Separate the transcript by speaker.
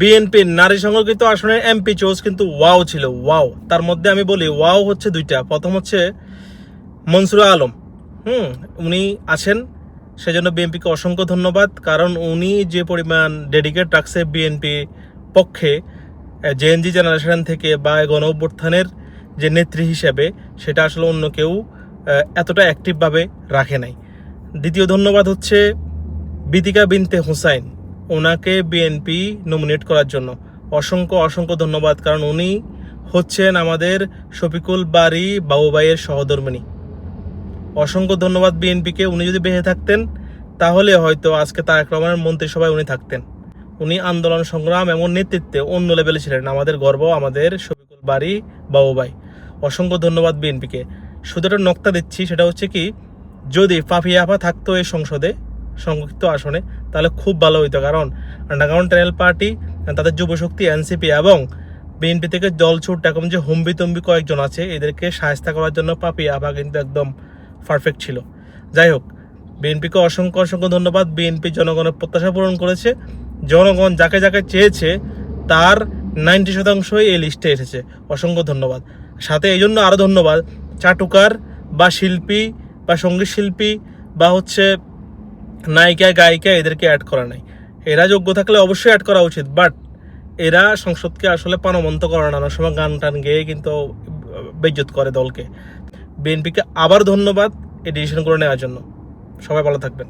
Speaker 1: বিএনপির নারী সংরক্ষিত আসনের এমপি চয়েস কিন্তু ওয়াও ছিল, ওয়াও। তার মধ্যে আমি বলি ওয়াও হচ্ছে দুইটা। প্রথম হচ্ছে মনসুরা আলম, উনি আছেন, সেজন্য বিএনপিকে অসংখ্য ধন্যবাদ। কারণ উনি যে পরিমাণ ডেডিকেট রাখছে বিএনপি পক্ষে, জেএনজি জেনারেশন থেকে বা গণ অভ্যুত্থানের যে নেত্রী হিসেবে, সেটা আসলে অন্য কেউ এতটা অ্যাক্টিভভাবে রাখে নাই। দ্বিতীয় ধন্যবাদ হচ্ছে বিতিকা বিনতে হুসাইন, ওনাকে বিএনপি নমিনেট করার জন্য অসংখ্য অসংখ্য ধন্যবাদ। কারণ উনি হচ্ছেন আমাদের শফিকুল বারী বাবু ভাইয়ের সহধর্মিণী। অসংখ্য ধন্যবাদ বিএনপিকে। উনি যদি বেঁচে থাকতেন তাহলে হয়তো আজকে তারেক রহমানের মন্ত্রিসভায় উনি থাকতেন। উনি আন্দোলন সংগ্রাম এমন নেতৃত্বে অন্য লেভেলে ছিলেন। আমাদের গর্ব আমাদের শফিকুল বারী বাবু ভাই। অসংখ্য ধন্যবাদ বিএনপিকে। শুধু একটা নক্তা দিচ্ছি, সেটা হচ্ছে কি, যদি পাপিয়া আপা থাকতো এই সংসদে সংরক্ষিত আসনে তাহলে খুব ভালো হইতো। কারণ আন্ডারগ্রাউন্ড টেনেল পার্টি, তাদের যুবশক্তি এনসিপি এবং বিএনপি থেকে দলছুট এরকম যে হুম্বি তুম্বি কয়েকজন আছে, এদেরকে সাহায্য করার জন্য পাপিয়া আপা কিন্তু একদম পারফেক্ট ছিল। যাই হোক, বিএনপিকে অসংখ্য অসংখ্য ধন্যবাদ। বিএনপি জনগণের প্রত্যাশা পূরণ করেছে। জনগণ যাকে যাকে চেয়েছে তার 90% এই লিস্টে এসেছে। অসংখ্য ধন্যবাদ। সাথে এই জন্য আরও ধন্যবাদ চাটুকার বা শিল্পী বা সঙ্গীত শিল্পী বা হচ্ছে নায়িকা গায়িকা, এদেরকে অ্যাড করা নাই। এরা যোগ্য থাকলে অবশ্যই অ্যাড করা উচিত, বাট এরা সংসদকে আসলে প্রাণবন্ত করে না, অনেক সময় গান টান গেয়ে কিন্তু বেইজ্জত করে দলকে। বিএনপিকে আবার ধন্যবাদ এই ডিসিশন করে নেওয়ার জন্য। সবাই ভালো থাকবেন।